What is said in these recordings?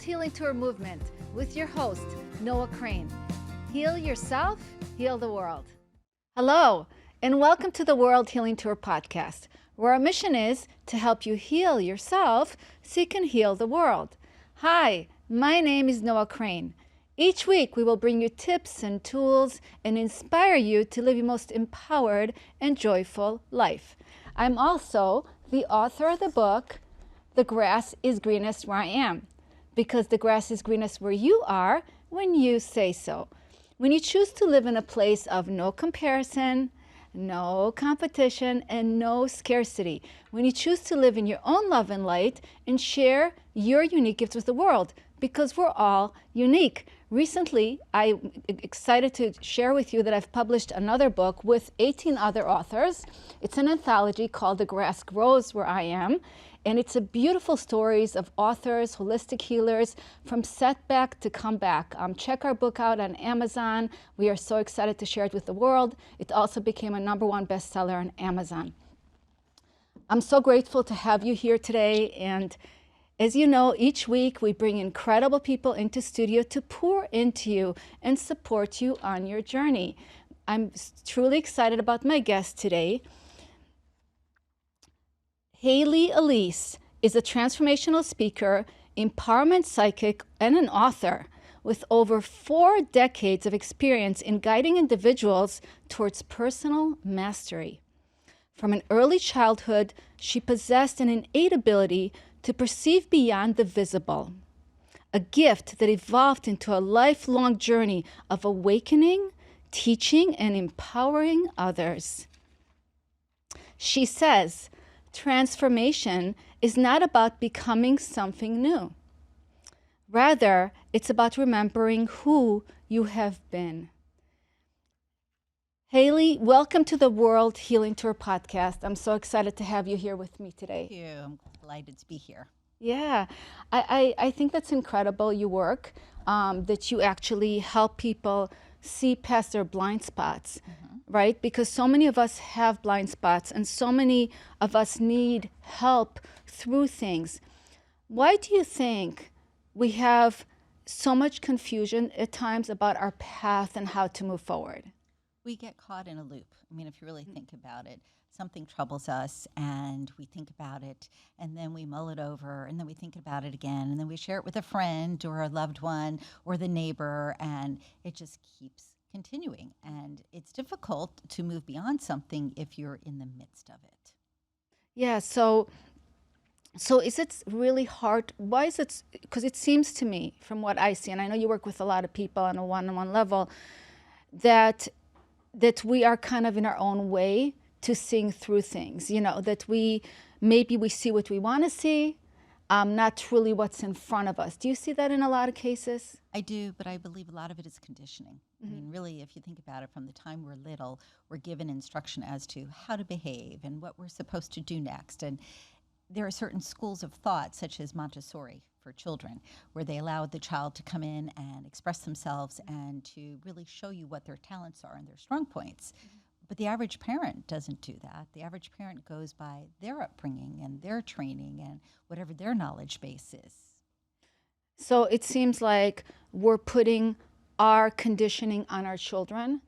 Healing Tour movement with your host, Noah Crane. Heal yourself, heal the world. Hello, and welcome to the World Healing Tour podcast, where our mission is to help you heal yourself so you can heal the world. Hi, my name is Noah Crane. Each week, we will bring you tips and tools and inspire you to live your most empowered and joyful life. I'm also the author of the book, The Grass is Greenest Where I Am, because the grass is greenest where you are when you say so. When you choose to live in a place of no comparison, no competition, and no scarcity. When you choose to live in your own love and light and share your unique gifts with the world, because we're all unique. Recently, I'm excited to share with you that I've published another book with 18 other authors. It's an anthology called The Grass Grows Where I Am. And it's a beautiful stories of authors, holistic healers, from setback to comeback. Check our book out on Amazon. We are so excited to share it with the world. It also became a #1 bestseller on Amazon. I'm so grateful to have you here today. And as you know, each week we bring incredible people into studio to pour into you and support you on your journey. I'm truly excited about my guest today. Halley Elise is a transformational speaker, empowerment psychic, and an author with over 4 decades of experience in guiding individuals towards personal mastery. From an early childhood, she possessed an innate ability to perceive beyond the visible, a gift that evolved into a lifelong journey of awakening, teaching, and empowering others. She says, transformation is not about becoming something new. Rather, it's about remembering who you have been. Halley, welcome to the World Healing Tour podcast. I'm so excited to have you here with me today. Thank you. I'm delighted to be here. Yeah, I think that's incredible, your work, that you actually help people see past their blind spots. Right? Because so many of us have blind spots and so many of us need help through things. Why do you think we have so much confusion at times about our path and how to move forward? We get caught in a loop. I mean, if you really think about it, something troubles us and we think about it and then we mull it over and then we think about it again and then we share it with a friend or a loved one or the neighbor, and it just keeps continuing, and it's difficult to move beyond something if you're in the midst of it. Yeah, so is it really hard? Why is it? Because it seems to me, from what I see, and I know you work with a lot of people on a one-on-one level, that we are kind of in our own way to seeing through things. You know, that we see what we want to see, not truly what's in front of us. Do you see that in a lot of cases? I do, but I believe a lot of it is conditioning. I mean, really, if you think about it, from the time we're little, we're given instruction as to how to behave and what we're supposed to do next. And there are certain schools of thought, such as Montessori for children, where they allow the child to come in and express themselves and to really show you what their talents are and their strong points. But the average parent doesn't do that. The average parent goes by their upbringing and their training and whatever their knowledge base is. So it seems like we're putting our conditioning on our children,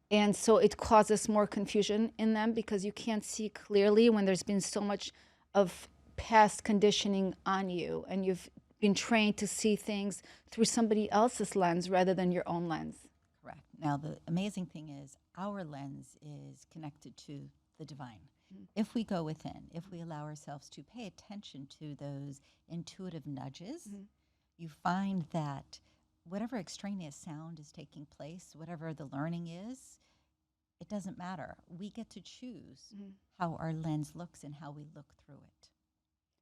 and so it causes more confusion in them because you can't see clearly when there's been so much of past conditioning on you and you've been trained to see things through somebody else's lens rather than your own lens. Correct. Now, the amazing thing is our lens is connected to the divine. If we go within, if we allow ourselves to pay attention to those intuitive nudges, you find that whatever extraneous sound is taking place, whatever the learning is, it doesn't matter. We get to choose how our lens looks and how we look through it.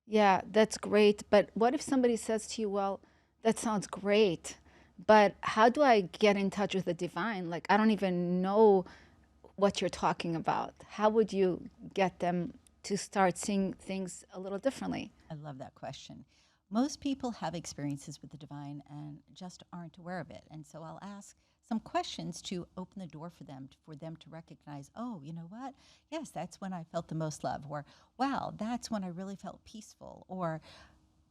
Yeah, that's great. But what if somebody says to you, well, that sounds great, but how do I get in touch with the divine? Like, I don't even know what you're talking about. How would you get them to start seeing things a little differently? I love that question. Most people have experiences with the divine and just aren't aware of it. And so I'll ask some questions to open the door for them to recognize, oh, you know what? Yes, that's when I felt the most love. Or, wow, that's when I really felt peaceful. Or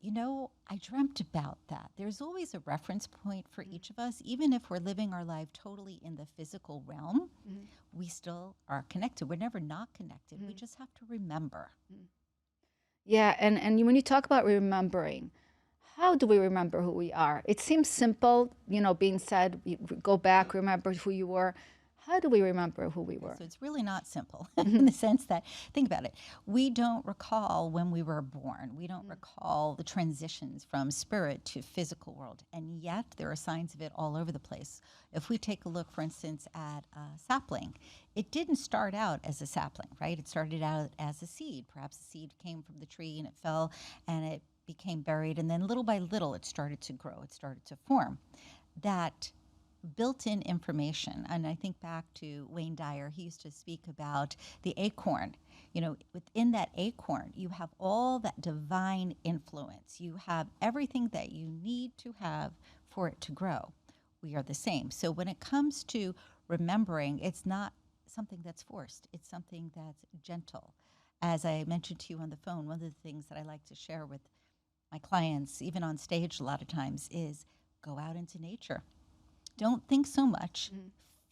I dreamt about that. There's always a reference point for each of us. Even if we're living our life totally in the physical realm, we still are connected. We're never not connected. We just have to remember. Yeah, and when you talk about remembering, how do we remember who we are? It seems simple, being said, go back, remember who you were. How do we remember who we were? So it's really not simple in the sense that, think about it, we don't recall when we were born. We don't recall the transitions from spirit to physical world. And yet there are signs of it all over the place. If we take a look, for instance, at a sapling, it didn't start out as a sapling, right? It started out as a seed. Perhaps the seed came from the tree and it fell and it became buried. And then little by little, it started to grow. It started to form. That built-in information, and I think back to Wayne Dyer, he used to speak about the acorn. Within that acorn, you have all that divine influence. You have everything that you need to have for it to grow. We are the same. So when it comes to remembering, it's not something that's forced. It's something that's gentle. As I mentioned to you on the phone, one of the things that I like to share with my clients, even on stage a lot of times, is go out into nature. Don't think so much,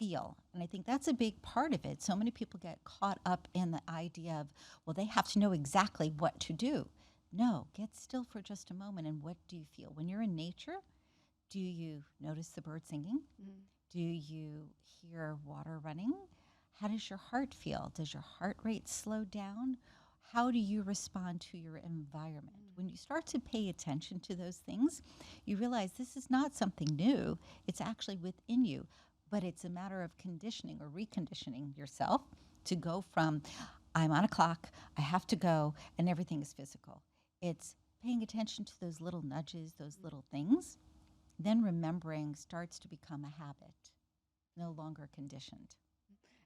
feel. And I think that's a big part of it. So many people get caught up in the idea of, well, they have to know exactly what to do. No, get still for just a moment. And what do you feel? When you're in nature, do you notice the bird singing? Do you hear water running? How does your heart feel? Does your heart rate slow down? How do you respond to your environment? When you start to pay attention to those things, you realize this is not something new. It's actually within you, but it's a matter of conditioning or reconditioning yourself to go from, I'm on a clock, I have to go, and everything is physical. It's paying attention to those little nudges, those little things. Then remembering starts to become a habit, no longer conditioned.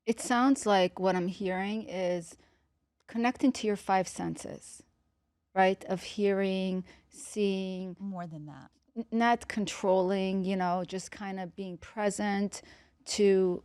It sounds like what I'm hearing is connecting to your five senses, right? Of hearing, seeing. More than that. Not controlling, just kind of being present to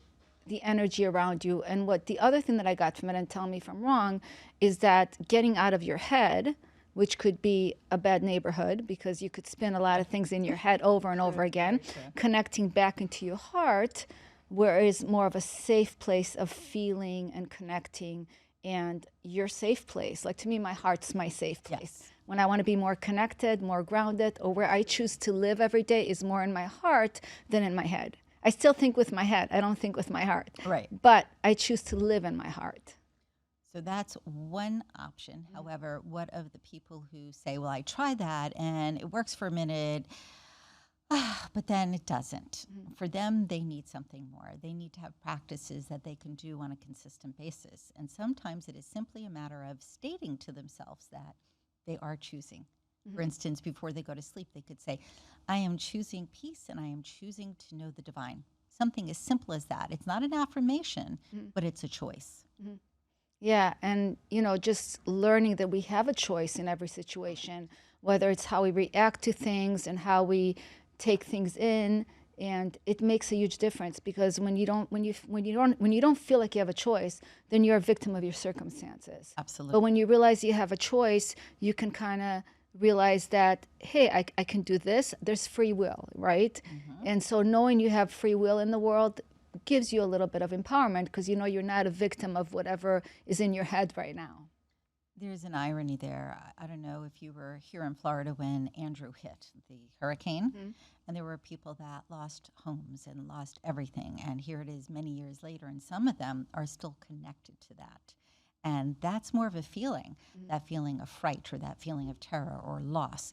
the energy around you. And what the other thing that I got from it, and tell me if I'm wrong, is that getting out of your head, which could be a bad neighborhood because you could spin a lot of things in your head over and over again, connecting back into your heart, where is more of a safe place of feeling and connecting, and your safe place. Like, to me, my heart's my safe place. Yes. When I want to be more connected, more grounded, or where I choose to live every day is more in my heart than in my head. I still think with my head. I don't think with my heart. Right. But I choose to live in my heart. So that's one option. However, what of the people who say, well, I tried that and it works for a minute, but then it doesn't. For them, they need something more. They need to have practices that they can do on a consistent basis. And sometimes it is simply a matter of stating to themselves that they are choosing. For instance, before they go to sleep, they could say, I am choosing peace and I am choosing to know the divine. Something as simple as that. It's not an affirmation, but it's a choice. Yeah, and just learning that we have a choice in every situation, whether it's how we react to things and how we take things in, and it makes a huge difference, because when you don't feel like you have a choice, then you're a victim of your circumstances. Absolutely. But when you realize you have a choice, you can kind of realize that, hey, I can do this. There's free will, right? And so knowing you have free will in the world gives you a little bit of empowerment, because you're not a victim of whatever is in your head right now. There's an irony there. I don't know if you were here in Florida when Andrew hit the hurricane, and there were people that lost homes and lost everything. And here it is many years later, and some of them are still connected to that. And that's more of a feeling, that feeling of fright or that feeling of terror or loss.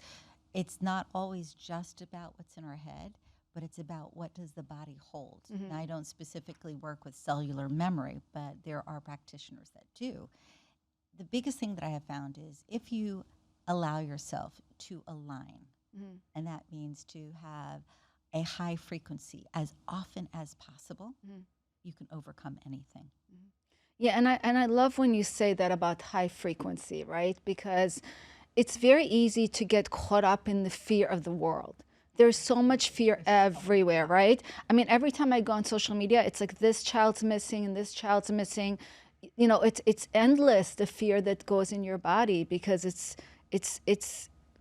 It's not always just about what's in our head, but it's about what does the body hold. And I don't specifically work with cellular memory, but there are practitioners that do. The biggest thing that I have found is if you allow yourself to align, and that means to have a high frequency as often as possible, you can overcome anything. Yeah, and I love when you say that about high frequency, right? Because it's very easy to get caught up in the fear of the world. There's so much fear everywhere, right? I mean, every time I go on social media, it's like this child's missing and this child's missing. It's endless, the fear that goes in your body, because it's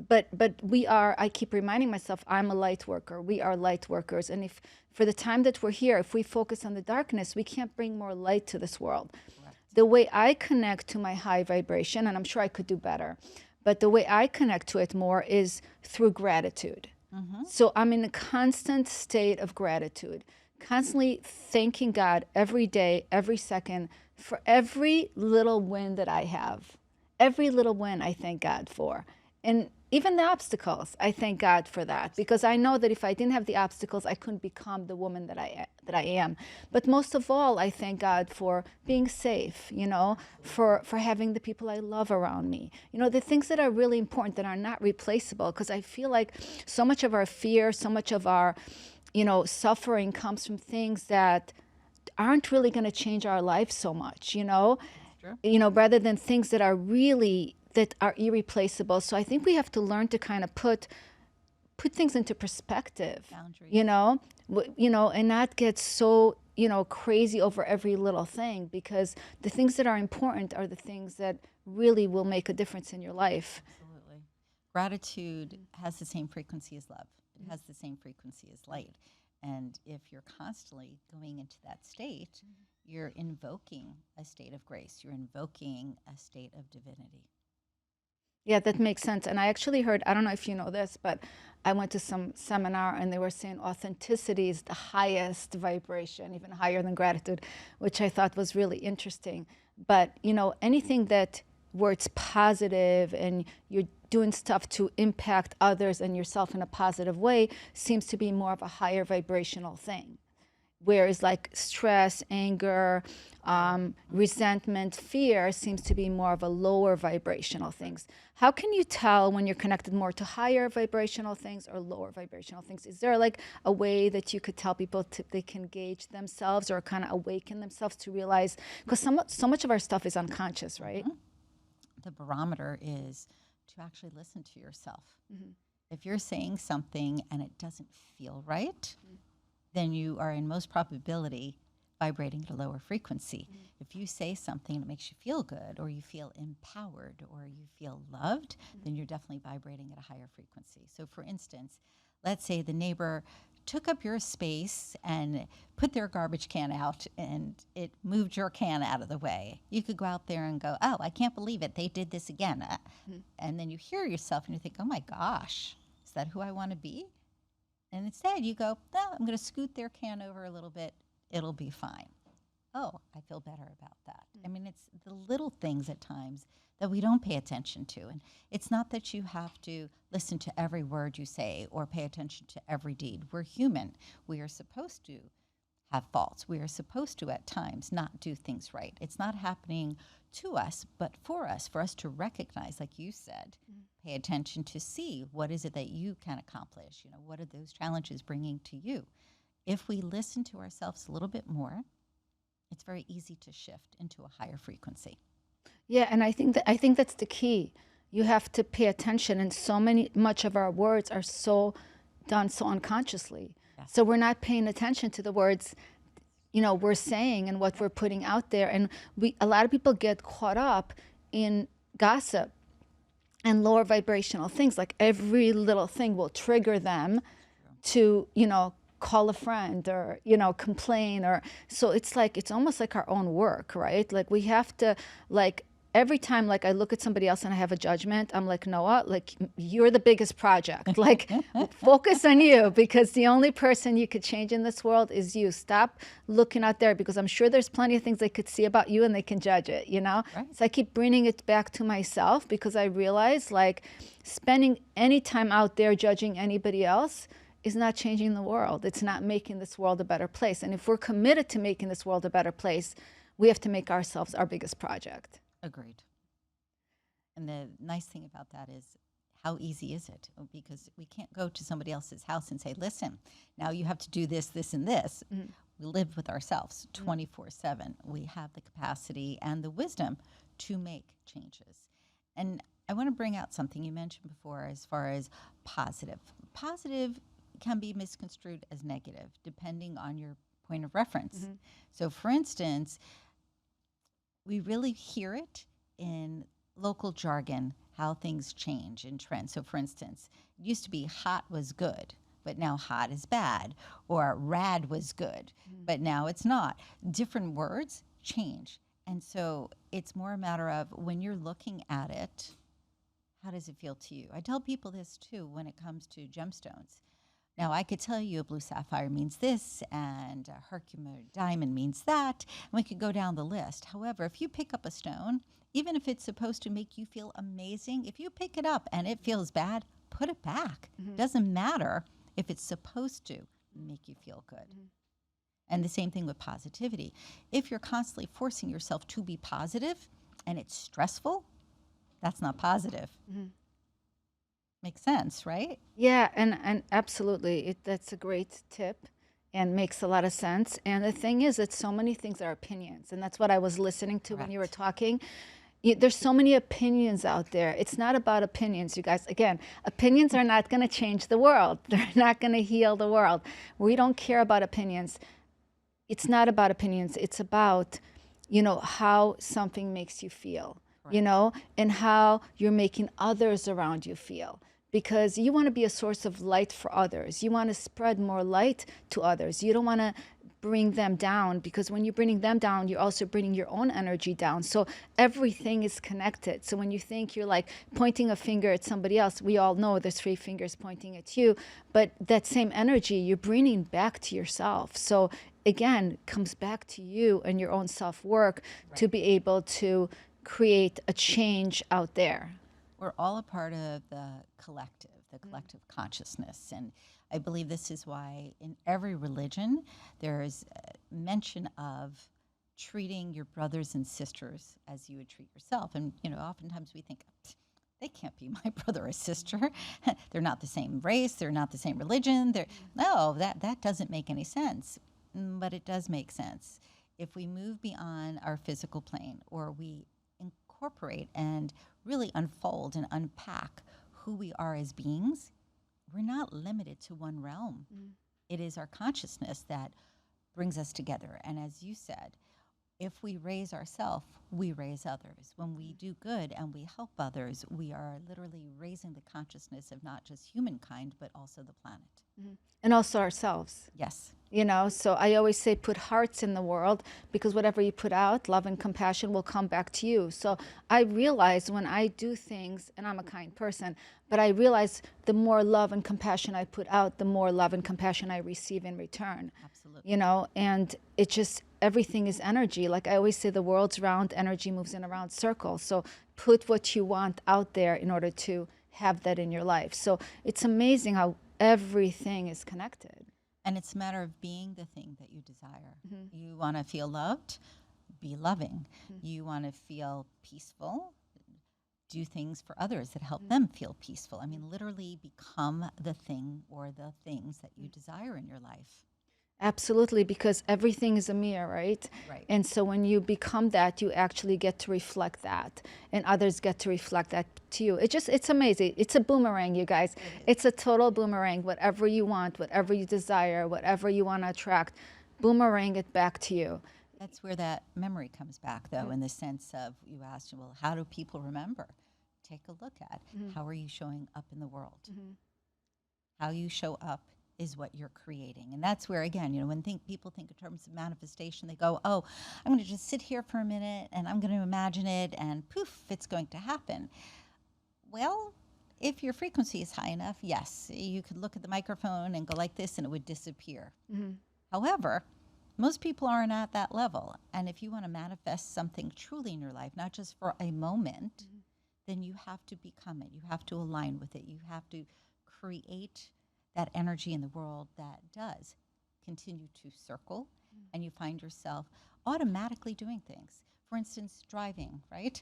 but we are, I keep reminding myself, I'm a light worker. We are light workers. And if for the time that we're here, if we focus on the darkness, we can't bring more light to this world. Correct. The way I connect to my high vibration, and I'm sure I could do better, but the way I connect to it more is through gratitude. So I'm in a constant state of gratitude, constantly thanking God every day, every second, for every little win that I have. Every little win I thank God for. And even the obstacles, I thank God for that, because I know that if I didn't have the obstacles, I couldn't become the woman that I am. But most of all, I thank God for being safe, you know, for having the people I love around me. You know, the things that are really important, that are not replaceable, because I feel like so much of our fear, so much of our, you know, suffering comes from things that aren't really going to change our life so much, you know. True. You know, rather than things that are really, that are irreplaceable. So I think we have to learn to kind of put things into perspective. Boundaries. You know, you know, and not get so, you know, crazy over every little thing, because the things that are important are the things that really will make a difference in your life. Absolutely. Gratitude has the same frequency as love. It has the same frequency as light. And if you're constantly going into that state, you're invoking a state of grace. You're invoking a state of divinity. Yeah, that makes sense. And I actually heard, I don't know if you know this, but I went to some seminar and they were saying authenticity is the highest vibration, even higher than gratitude, which I thought was really interesting. But, you know, anything that where it's positive and you're doing stuff to impact others and yourself in a positive way seems to be more of a higher vibrational thing. Whereas like stress, anger, resentment, fear seems to be more of a lower vibrational things. How can you tell when you're connected more to higher vibrational things or lower vibrational things? Is there like a way that you could tell people they can gauge themselves or kind of awaken themselves to realize, because so much of our stuff is unconscious, right? The barometer is to actually listen to yourself. If you're saying something and it doesn't feel right, then you are in most probability vibrating at a lower frequency. If you say something that makes you feel good, or you feel empowered, or you feel loved, then you're definitely vibrating at a higher frequency. So for instance, let's say the neighbor took up your space and put their garbage can out and it moved your can out of the way. You could go out there and go, oh, I can't believe it. They did this again. And then you hear yourself and you think, oh my gosh, is that who I want to be? And instead you go, no, I'm going to scoot their can over a little bit. It'll be fine. Oh, I feel better about that. I mean, it's the little things at times that we don't pay attention to. And it's not that you have to listen to every word you say or pay attention to every deed. We're human. We are supposed to have faults. We are supposed to at times not do things right. It's not happening to us, but for us to recognize, like you said, pay attention to see what is it that you can accomplish. You know, what are those challenges bringing to you? If we listen to ourselves a little bit more, it's very easy to shift into a higher frequency. Yeah, and I think that's the key. You have to pay attention, and much of our words are so done so unconsciously. Yes. So we're not paying attention to the words, you know, we're saying and what we're putting out there. And a lot of people get caught up in gossip and lower vibrational things. Like every little thing will trigger them to, you know, call a friend or, you know, complain. Or so it's like, it's almost like our own work, right? Like we have to, like, every time like I look at somebody else and I have a judgment, I'm like, Noah, like you're the biggest project. Like focus on you, because the only person you could change in this world is you. Stop looking out there, because I'm sure there's plenty of things they could see about you and they can judge it, you know? Right. So I keep bringing it back to myself, because I realize like spending any time out there judging anybody else is not changing the world. It's not making this world a better place. And if we're committed to making this world a better place, we have to make ourselves our biggest project. Agreed. And the nice thing about that is, how easy is it? Because we can't go to somebody else's house and say, listen, now you have to do this, this, and this. We live with ourselves 24/7. We have the capacity and the wisdom to make changes. And I want to bring out something you mentioned before as far as positive. Positive can be misconstrued as negative, depending on your point of reference. So for instance, we really hear it in local jargon, how things change in trends. So, for instance, it used to be hot was good, but now hot is bad, or rad was good, but now it's not. Different words change. And so it's more a matter of when you're looking at it, how does it feel to you? I tell people this too when it comes to gemstones. Now, I could tell you a blue sapphire means this, and a Herkimer diamond means that, and we could go down the list. However, if you pick up a stone, even if it's supposed to make you feel amazing, if you pick it up and it feels bad, put it back. Doesn't matter if it's supposed to make you feel good. And the same thing with positivity. If you're constantly forcing yourself to be positive and it's stressful, that's not positive. Makes sense, right? Yeah, and absolutely. That's a great tip and makes a lot of sense. And the thing is that so many things are opinions. And that's what I was listening to when you were Correct. talking. There's so many opinions out there. It's not about opinions, you guys. Again, opinions are not going to change the world. They're not going to heal the world. We don't care about opinions. It's not about opinions. It's about, how something makes you feel, Correct. and how you're making others around you feel. Because you want to be a source of light for others. You want to spread more light to others. You don't want to bring them down, because when you're bringing them down, you're also bringing your own energy down. So everything is connected. So when you think you're like pointing a finger at somebody else, we all know there's 3 fingers pointing at you, but that same energy you're bringing back to yourself. So again, comes back to you and your own self-work to be able to create a change out there. We're all a part of the collective consciousness. And I believe this is why in every religion there's mention of treating your brothers and sisters as you would treat yourself. And, oftentimes we think, they can't be my brother or sister. They're not the same race. They're not the same religion. No, that doesn't make any sense. But it does make sense. If we move beyond our physical plane, or we incorporate and really unfold and unpack who we are as beings, we're not limited to one realm. It is our consciousness that brings us together. And as you said, if we raise ourselves, we raise others. When we do good and we help others, we are literally raising the consciousness of not just humankind, but also the planet. And also ourselves. Yes. So I always say put hearts in the world, because whatever you put out, love and compassion will come back to you. So I realize when I do things, and I'm a kind person, but I realize the more love and compassion I put out, the more love and compassion I receive in return. Absolutely. And it just, everything is energy. Like I always say, the world's round, energy moves in a round circle. So put what you want out there in order to have that in your life. So it's amazing how everything is connected. And it's a matter of being the thing that you desire. You want to feel loved, be loving. You want to feel peaceful, do things for others that help them feel peaceful. I mean, literally become the thing or the things that you desire in your life. Absolutely, because everything is a mirror, right? Right. And so when you become that, you actually get to reflect that, and others get to reflect that to you. It's amazing. It's a boomerang, you guys. It's a total boomerang. Whatever you want, whatever you desire, whatever you want to attract, boomerang it back to you. That's where that memory comes back, though, in the sense of, you asked, well, how do people remember? Take a look at how are you showing up in the world? How you show up is what you're creating. And that's where, again, when people think in terms of manifestation, they go, oh, I'm going to just sit here for a minute and I'm going to imagine it and poof, it's going to happen. Well, if your frequency is high enough, yes, you could look at the microphone and go like this and it would disappear. However, most people aren't at that level. And if you want to manifest something truly in your life, not just for a moment, then you have to become it. You have to align with it. You have to create that energy in the world that does continue to circle, and you find yourself automatically doing things. For instance, driving, right?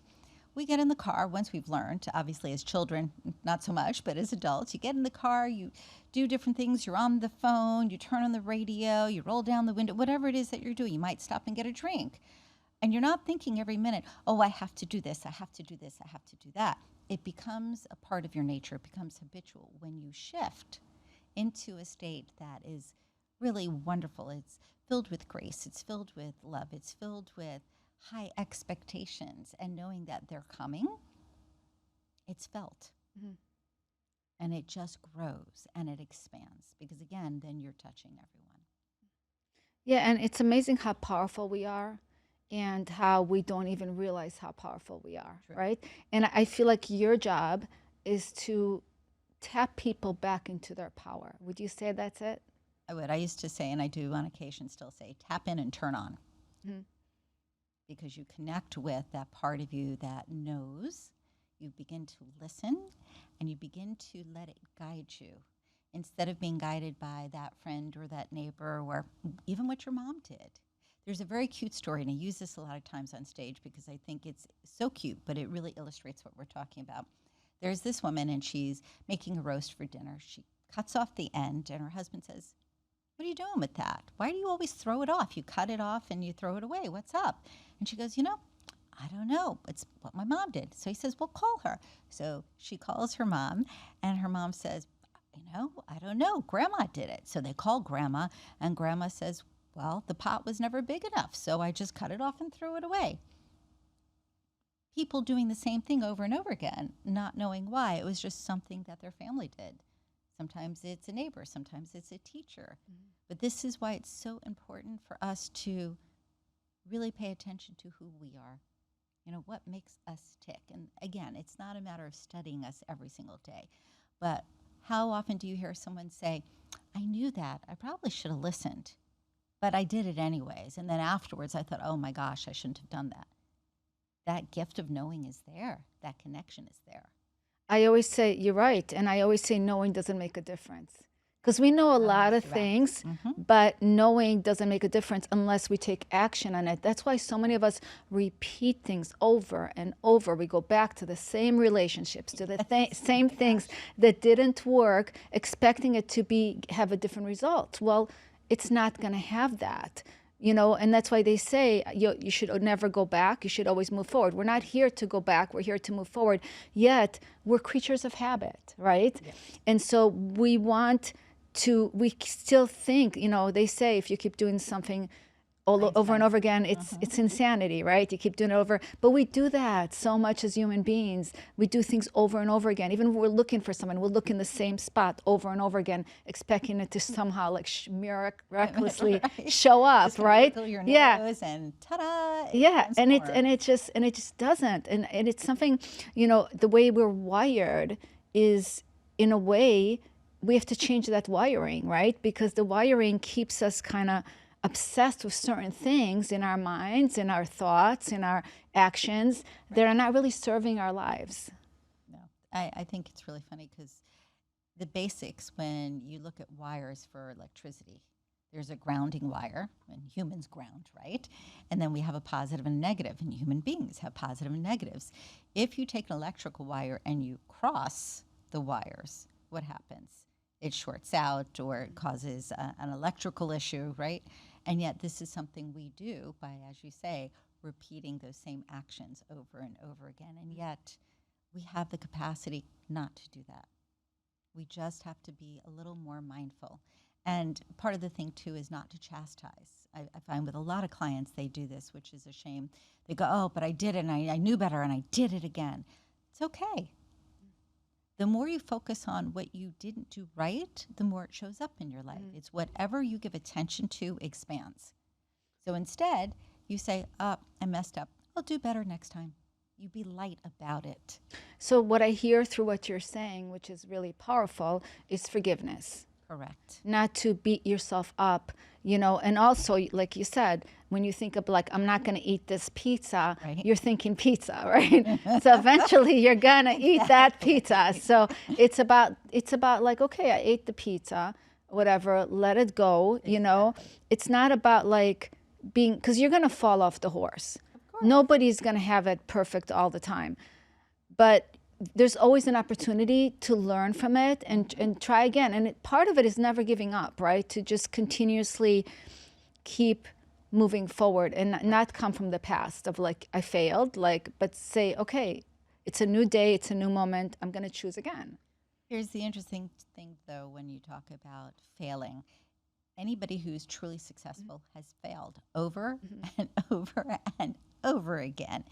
We get in the car once we've learned, obviously as children, not so much, but as adults, you get in the car, you do different things, you're on the phone, you turn on the radio, you roll down the window, whatever it is that you're doing. You might stop and get a drink. And you're not thinking every minute, oh, I have to do this, I have to do this, I have to do that. It becomes a part of your nature, it becomes habitual. When you shift into a state that is really wonderful, it's filled with grace, it's filled with love, it's filled with high expectations and knowing that they're coming, it's felt. Mhm. And it just grows and it expands because, again, then you're touching everyone. Yeah, and it's amazing how powerful we are and how we don't even realize how powerful we are, True. right? And I feel like your job is to tap people back into their power. Would you say that's it? I would. I used to say, and I do on occasion still say, tap in and turn on. Mhm. Because you connect with that part of you that knows, you begin to listen, and you begin to let it guide you instead of being guided by that friend or that neighbor or even what your mom did. There's a very cute story, and I use this a lot of times on stage because I think it's so cute, but it really illustrates what we're talking about. There's this woman, and she's making a roast for dinner. She cuts off the end, and her husband says, "What are you doing with that? Why do you always throw it off? You cut it off and you throw it away. What's up?" And she goes, "I don't know. It's what my mom did." So he says, "Well, call her." So she calls her mom, and her mom says, "I don't know. Grandma did it." So they call Grandma, and Grandma says, "Well, the pot was never big enough, so I just cut it off and threw it away." People doing the same thing over and over again, not knowing why. It was just something that their family did. Sometimes it's a neighbor, sometimes it's a teacher. Mhm. But this is why it's so important for us to really pay attention to who we are. What makes us tick. And again, it's not a matter of studying us every single day. But how often do you hear someone say, "I knew that. I probably should have listened, but I did it anyways. And then afterwards I thought, oh my gosh, I shouldn't have done that." That gift of knowing is there. That connection is there. I always say, you're right. And I always say, knowing doesn't make a difference. Because we know a lot of Unless you act. things, Mhm. but knowing doesn't make a difference unless we take action on it. That's why so many of us repeat things over and over. We go back to the same relationships, to the same things that didn't work, expecting it to have a different result. Well, it's not going to have that. And that's why they say you should never go back. You should always move forward. We're not here to go back. We're here to move forward. Yet we're creatures of habit, right? Yes. And so we still think, they say if you keep doing something over and over again, it's insanity, right? You keep doing it over. But we do that so much as human beings. We do things over and over again. Even when we're looking for someone, we'll look in the same spot over and over again, expecting it to somehow miraculously show up, Just right? wiggle your nose and ta-da! Yeah, and transform. it just doesn't. And it's something, the way we're wired is, in a way, we have to change that wiring, right? Because the wiring keeps us kind of obsessed with certain things in our minds, in our thoughts, in our actions that are not really serving our lives. No, I think it's really funny because the basics, when you look at wires for electricity, there's a grounding wire, and humans ground, right? And then we have a positive and negative, and human beings have positive and negatives. If you take an electrical wire and you cross the wires, what happens? It shorts out or it causes an electrical issue, right? And yet this is something we do by, as you say, repeating those same actions over and over again. And yet we have the capacity not to do that. We just have to be a little more mindful. And part of the thing, too, is not to chastise. I find with a lot of clients, they do this, which is a shame. They go, "Oh, but I did it, and I knew better, and I did it again." It's okay. The more you focus on what you didn't do right, the more it shows up in your life. It's whatever you give attention to expands. So instead, you say, "I messed up. I'll do better next time." You be light about it. So what I hear through what you're saying, which is really powerful, is forgiveness. Correct. Not to beat yourself up, and also, like you said, when you think of I'm not going to eat this pizza, Right. You're thinking pizza, right? So eventually you're going to eat that pizza. So it's about okay, I ate the pizza, whatever, let it go, It's not about because you're going to fall off the horse. Of course. Nobody's going to have it perfect all the time. But there's always an opportunity to learn from it and try again. And part of it is never giving up, right? To just continuously keep moving forward and not come from the past of I failed, but say, okay, it's a new day, it's a new moment, I'm going to choose again. Here's the interesting thing, though, when you talk about failing. Anybody who's truly successful has failed over and over and over again.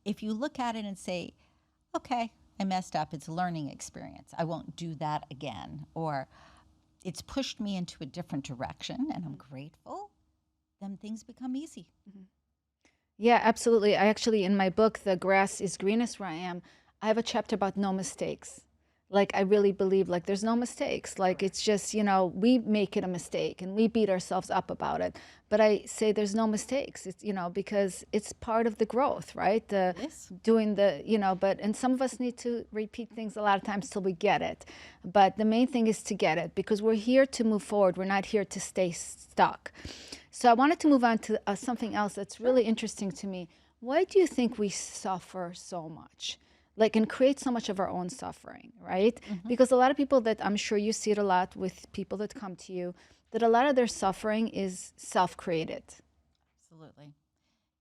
If you look at it and say, "Okay, I messed up. It's a learning experience. I won't do that again. Or it's pushed me into a different direction and I'm grateful, then things become easy. Yeah, absolutely. I actually, in my book, The Grass is Greenest Where I Am, I have a chapter about no mistakes. Like, I really believe, like, there's no mistakes. Like, it's just, we make it a mistake and we beat ourselves up about it. But I say there's no mistakes, it's, because it's part of the growth, right? Yes. Doing and some of us need to repeat things a lot of times till we get it. But the main thing is to get it, because we're here to move forward. We're not here to stay stuck. So I wanted to move on to something else that's really interesting to me. Why do you think we suffer so much? Like, and create so much of our own suffering, right? Because a lot of people, that I'm sure you see it a lot with people that come to you, that a lot of their suffering is self-created. Absolutely.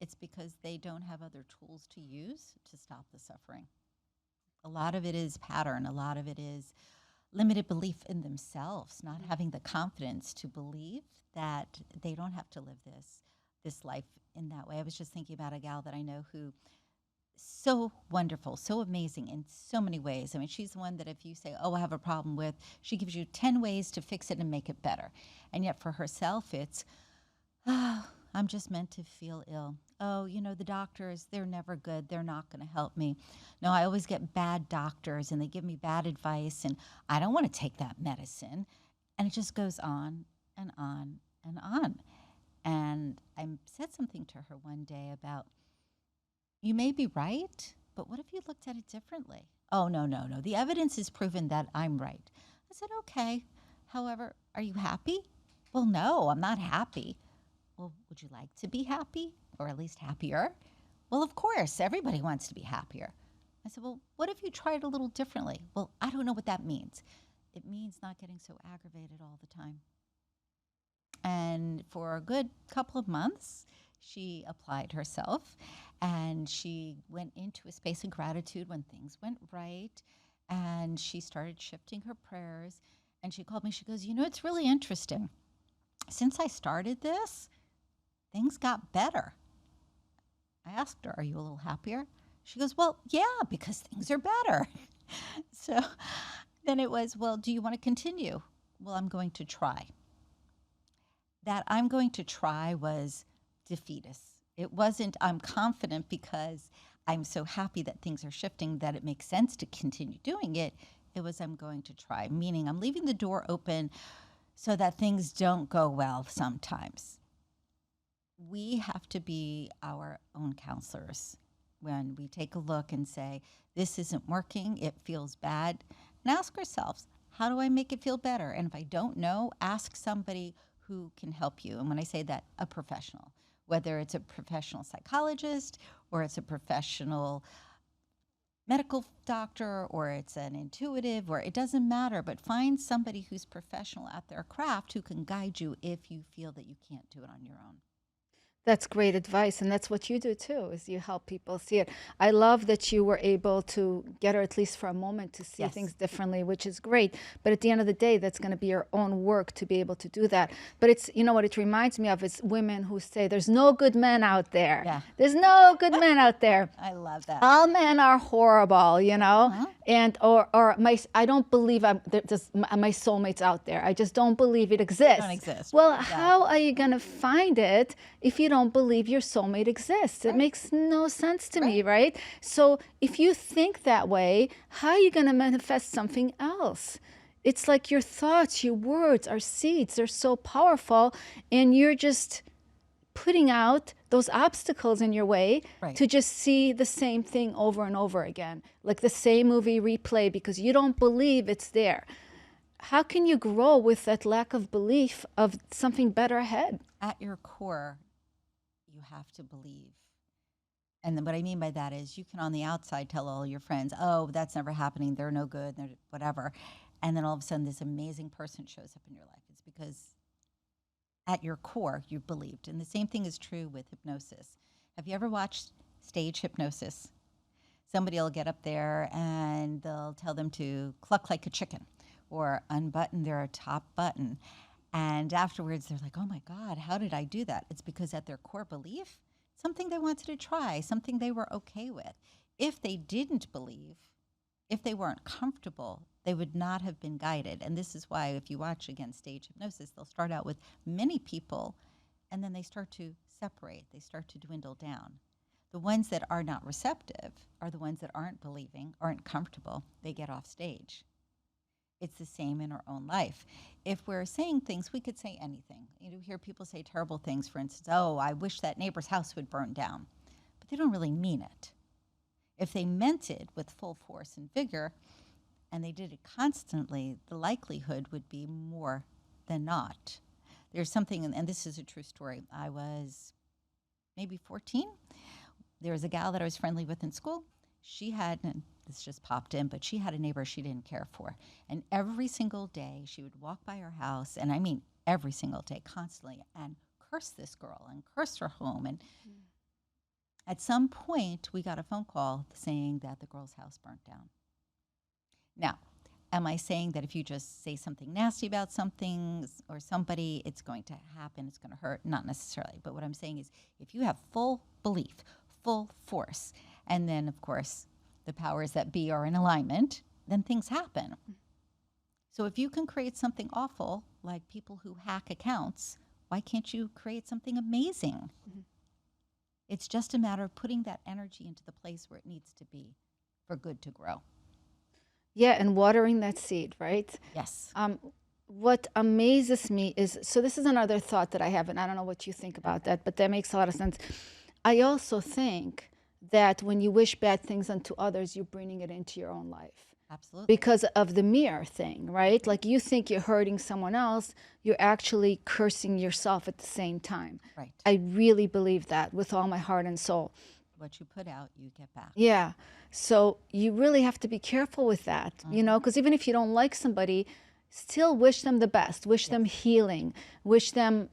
It's because they don't have other tools to use to stop the suffering. A lot of it is pattern. A lot of it is limited belief in themselves, not having the confidence to believe that they don't have to live this life in that way. I was just thinking about a gal that I know who so wonderful, so amazing in so many ways. I mean, she's the one that if you say, oh, I have a problem with, she gives you 10 ways to fix it and make it better. And yet for herself, it's, oh, I'm just meant to feel ill. Oh, the doctors, they're never good. They're not going to help me. No, I always get bad doctors and they give me bad advice and I don't want to take that medicine. And it just goes on and on and on. And I said something to her one day about, you may be right, but what if you looked at it differently? Oh, no. The evidence has proven that I'm right. I said, okay. However, are you happy? Well, no, I'm not happy. Well, would you like to be happy, or at least happier? Well, of course, everybody wants to be happier. I said, well, what if you tried a little differently? Well, I don't know what that means. It means not getting so aggravated all the time. And for a good couple of months, she applied herself and she went into a space of gratitude when things went right. And she started shifting her prayers. And she called me. She goes, it's really interesting. Since I started this, things got better. I asked her, are you a little happier? She goes, well, yeah, because things are better. So then it was, well, do you want to continue? Well, I'm going to try. That I'm going to try was defeatist. It wasn't, I'm confident because I'm so happy that things are shifting that it makes sense to continue doing it. It was, I'm going to try, meaning I'm leaving the door open so that things don't go well sometimes. We have to be our own counselors when we take a look and say, this isn't working, it feels bad, and ask ourselves, how do I make it feel better? And if I don't know, ask somebody who can help you. And when I say that, a professional, whether it's a professional psychologist or it's a professional medical doctor or it's an intuitive, or it doesn't matter, but find somebody who's professional at their craft who can guide you if you feel that you can't do it on your own. That's great advice. And that's what you do too, is you help people see it. I love that you were able to get her, at least for a moment, to see things differently, which is great. But at the end of the day, that's going to be your own work to be able to do that. But it's, what it reminds me of is women who say, there's no good men out there. Yeah. There's no good men out there. I love that. All men are horrible, and I don't believe there's my soulmate's out there. I just don't believe it exists. They don't exist. Well, how are you going to find it if you don't believe your soulmate exists? It makes no sense to me, right? So if you think that way, how are you going to manifest something else? It's like your thoughts, your words are seeds. They're so powerful, and you're just putting out those obstacles in your way to just see the same thing over and over again, like the same movie replay, because you don't believe it's there. How can you grow with that lack of belief of something better ahead? At your core, you have to believe. And then what I mean by that is you can on the outside tell all your friends, oh, that's never happening, they're no good, they're whatever. And then all of a sudden this amazing person shows up in your life. It's because at your core, you believed. And the same thing is true with hypnosis. Have you ever watched stage hypnosis? Somebody will get up there and they'll tell them to cluck like a chicken or unbutton their top button. And afterwards, they're like, oh my God, how did I do that? It's because at their core belief, something they wanted to try, something they were okay with. If they didn't believe, If they weren't comfortable, they would not have been guided. And this is why, if you watch, again, stage hypnosis, they'll start out with many people, and then they start to separate. They start to dwindle down. The ones that are not receptive are the ones that aren't believing, aren't comfortable. They get off stage. It's the same in our own life. If we're saying things, we could say anything. You hear people say terrible things, for instance, oh, I wish that neighbor's house would burn down. But they don't really mean it. If they meant it with full force and vigor, and they did it constantly, the likelihood would be more than not. There's something, and this is a true story. I was maybe 14. There was a gal that I was friendly with in school. She had, and this just popped in, but she had a neighbor she didn't care for. And every single day she would walk by her house, and I mean every single day, constantly, and curse this girl and curse her home. And at some point, we got a phone call saying that the girl's house burnt down. Now, am I saying that if you just say something nasty about something or somebody, it's going to happen, it's going to hurt? Not necessarily. But what I'm saying is if you have full belief, full force, and then, of course, the powers that be are in alignment, then things happen. So if you can create something awful, like people who hack accounts, why can't you create something amazing? It's just a matter of putting that energy into the place where it needs to be for good to grow. Yeah, and watering that seed, right? Yes. What amazes me is, so this is another thought that I have, and I don't know what you think about that, but that makes a lot of sense. I also think that when you wish bad things unto others, you're bringing it into your own life. Absolutely. Because of the mirror thing, right? Like you think you're hurting someone else, you're actually cursing yourself at the same time. Right. I really believe that with all my heart and soul. What you put out, you get back. Yeah. So you really have to be careful with that, you know, because even if you don't like somebody, still wish them the best, wish them healing, wish them,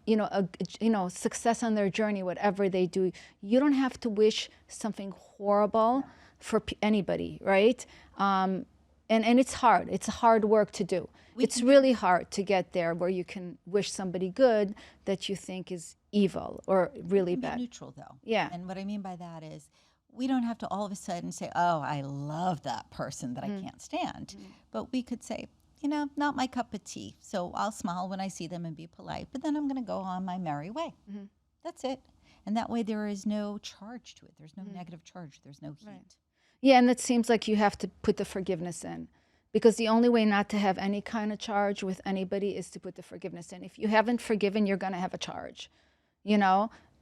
success on their journey, whatever they do. You don't have to wish something horrible for anybody, right? And it's hard. It's hard work to do. It's really hard to get there where you can wish somebody good that you think is evil or really bad. Be neutral, though. Yeah. And what I mean by that is we don't have to all of a sudden say, oh, I love that person that I can't stand. But we could say, not my cup of tea. So I'll smile when I see them and be polite, but then I'm going to go on my merry way. That's it. And that way there is no charge to it. There's no negative charge. There's no heat. Right. Yeah, and it seems like you have to put the forgiveness in, because the only way not to have any kind of charge with anybody is to put the forgiveness in. If you haven't forgiven, you're going to have a charge,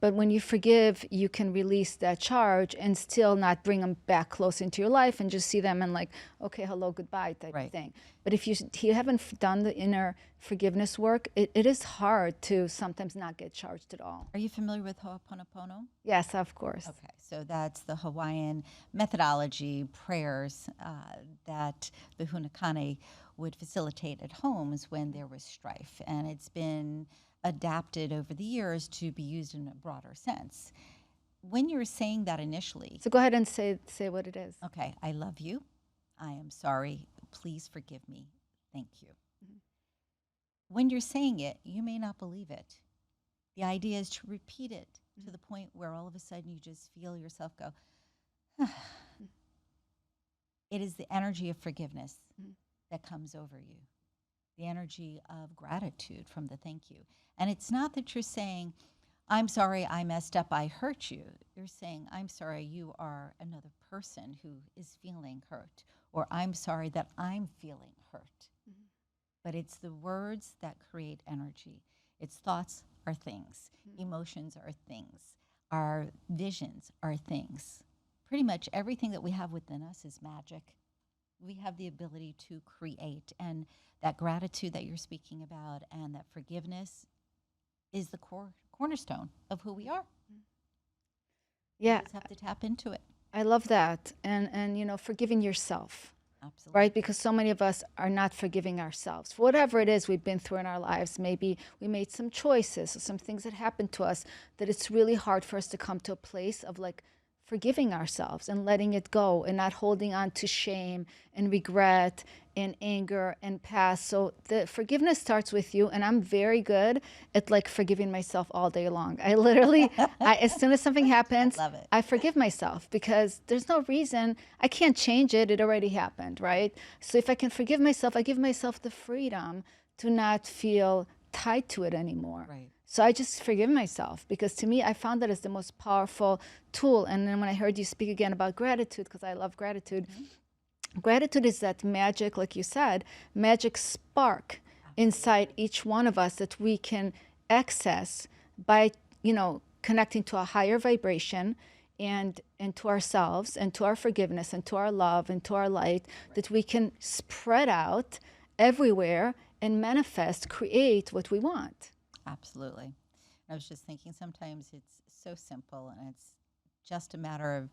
But when you forgive, you can release that charge and still not bring them back close into your life and just see them and like, okay, hello, goodbye type of thing. But if you haven't done the inner forgiveness work, it is hard to sometimes not get charged at all. Are you familiar with Ho'oponopono? Yes, of course. Okay, so that's the Hawaiian methodology, prayers that the Hunakane would facilitate at homes when there was strife. And it's been adapted over the years to be used in a broader sense. When you're saying that initially... So go ahead and say what it is. Okay, I love you. I am sorry. Please forgive me. Thank you. When you're saying it, you may not believe it. The idea is to repeat it to the point where all of a sudden you just feel yourself go, It is the energy of forgiveness that comes over you. The energy of gratitude from the thank you. And it's not that you're saying, I'm sorry I messed up, I hurt you. You're saying, I'm sorry you are another person who is feeling hurt. Or I'm sorry that I'm feeling hurt. But it's the words that create energy. Its thoughts are things. Emotions are things. Our visions are things. Pretty much everything that we have within us is magic. We have the ability to create. And that gratitude that you're speaking about and that forgiveness is the cornerstone of who we are. Yeah. You just have to tap into it. I love that. And forgiving yourself. Absolutely. Right? Because so many of us are not forgiving ourselves. For whatever it is we've been through in our lives, maybe we made some choices or some things that happened to us that it's really hard for us to come to a place of like forgiving ourselves and letting it go and not holding on to shame and regret and anger and past. So the forgiveness starts with you, and I'm very good at like forgiving myself all day long. I literally, as soon as something happens, Love it. I forgive myself because there's no reason. I can't change it. It already happened, right? So if I can forgive myself, I give myself the freedom to not feel tied to it anymore. Right. So I just forgive myself, because to me, I found that as the most powerful tool. And then when I heard you speak again about gratitude, because I love gratitude, gratitude is that magic, like you said, magic spark inside each one of us that we can access by, connecting to a higher vibration, and to ourselves and to our forgiveness and to our love and to our light, that we can spread out everywhere and manifest, create what we want. Absolutely. I was just thinking sometimes it's so simple and it's just a matter of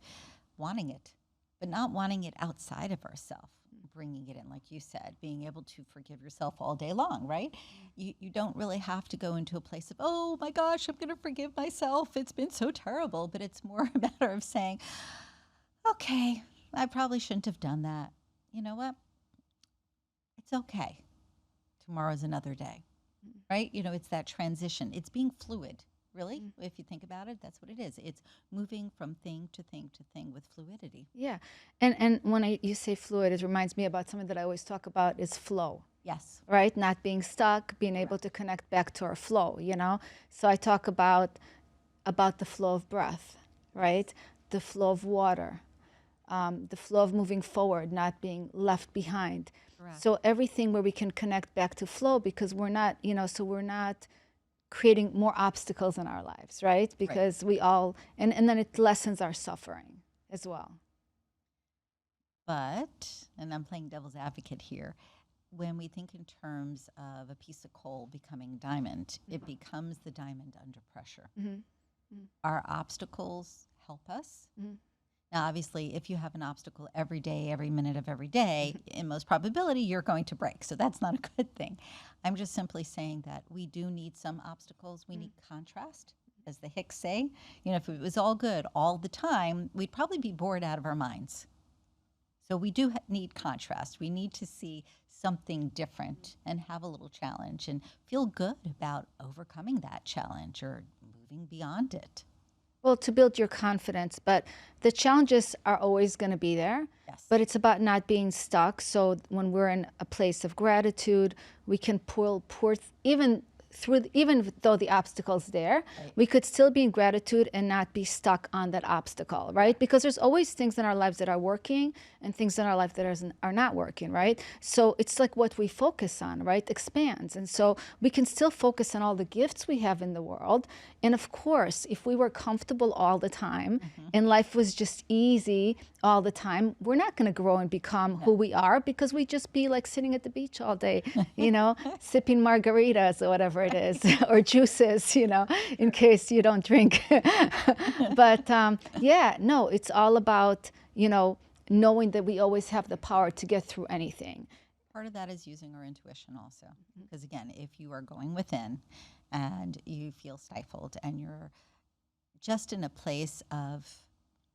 wanting it, but not wanting it outside of ourselves, bringing it in, like you said, being able to forgive yourself all day long, right? You don't really have to go into a place of, oh my gosh, I'm going to forgive myself. It's been so terrible. But it's more a matter of saying, okay, I probably shouldn't have done that. You know what? It's okay. Tomorrow's another day, right? It's that transition. It's being fluid, really. If you think about it, that's what it is. It's moving from thing to thing to thing with fluidity. Yeah. And when you say fluid, it reminds me about something that I always talk about is flow. Yes. Right? Not being stuck, being able to connect back to our flow, So I talk about the flow of breath, right? The flow of water, the flow of moving forward, not being left behind. Correct. So everything where we can connect back to flow, because we're not, so we're not creating more obstacles in our lives, right? Because we all, and then it lessens our suffering as well. But, and I'm playing devil's advocate here, when we think in terms of a piece of coal becoming diamond, it becomes the diamond under pressure. Our obstacles help us. Now, obviously, if you have an obstacle every day, every minute of every day, in most probability, you're going to break. So that's not a good thing. I'm just simply saying that we do need some obstacles. We need contrast, as the Hicks say. If it was all good all the time, we'd probably be bored out of our minds. So we do need contrast. We need to see something different and have a little challenge and feel good about overcoming that challenge or moving beyond it. Well, to build your confidence, but the challenges are always going to be there. Yes. But it's about not being stuck. So when we're in a place of gratitude, we can pour even though the obstacle's there, we could still be in gratitude and not be stuck on that obstacle, right? Because there's always things in our lives that are working and things in our life that are not working, right? So it's like what we focus on, right, expands. And so we can still focus on all the gifts we have in the world. And of course, if we were comfortable all the time and life was just easy all the time, we're not going to grow and become who we are, because we just be like sitting at the beach all day, sipping margaritas or whatever it is, or juices, in case you don't drink. But no, it's all about, knowing that we always have the power to get through anything. Part of that is using our intuition also. Because again, if you are going within and you feel stifled and you're just in a place of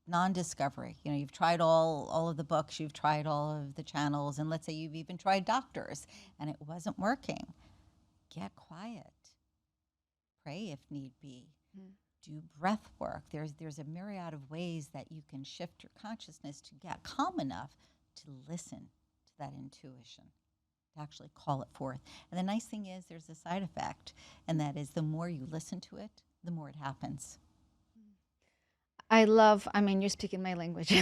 non-discovery, you've tried all of the books, you've tried all of the channels, and let's say you've even tried doctors and it wasn't working, get quiet. Pray if need be. Do breath work. There's a myriad of ways that you can shift your consciousness to get calm enough to listen to that intuition, to actually call it forth. And the nice thing is there's a side effect, and that is the more you listen to it, the more it happens. You're speaking my language,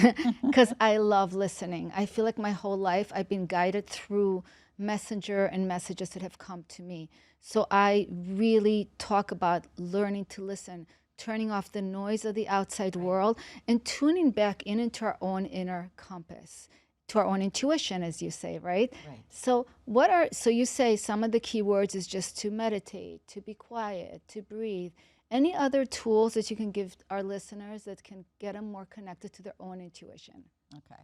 because I love listening. I feel like my whole life I've been guided through messenger and messages that have come to me. So I really talk about learning to listen, turning off the noise of the outside world and tuning back into our own inner compass, to our own intuition, as you say, right? So so you say some of the key words is just to meditate, to be quiet, to breathe. Any other tools that you can give our listeners that can get them more connected to their own intuition? Okay.